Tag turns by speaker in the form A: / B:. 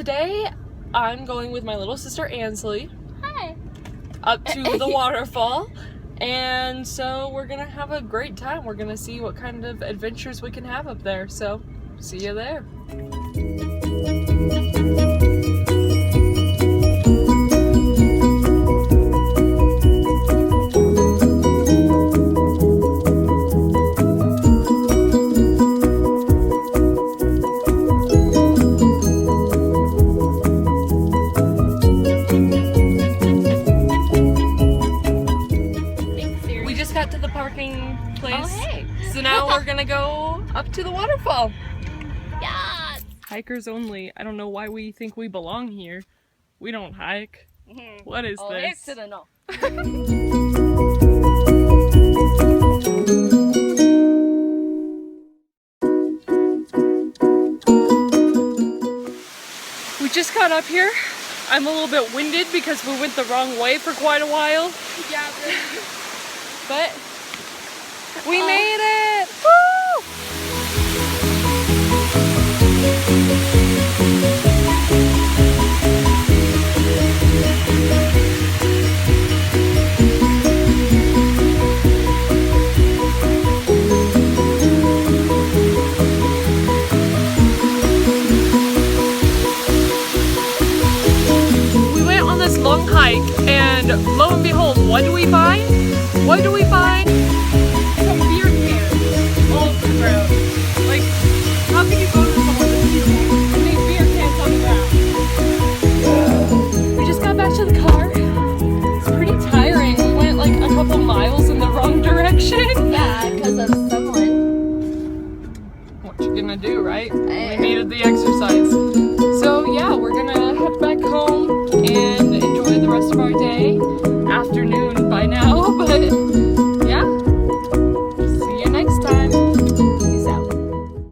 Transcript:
A: today I'm going with my little sister Ansley.
B: Hi.
A: Up to the waterfall. And so we're gonna have a great time. We're gonna see what kind of adventures we can have up there. So see you there. To the parking place.
B: Oh, hey.
A: So now we're gonna go up to the waterfall.
B: Yes.
A: Hikers only. I don't know why we think we belong here. We don't hike. What is this? We just got up here. I'm a little bit winded because we went the wrong way for quite a while.
B: Yeah, really.
A: But we made it! Woo! We went on this long hike and lo and behold, what do we find? What do we find? Some beer cans all over the ground. Like, how can you go to someone and leave beer cans on the ground? We just got back to the car. It's pretty tiring. We went like a couple miles in the wrong direction.
B: Yeah, because of someone.
A: What you gonna do, right? We needed the exercise.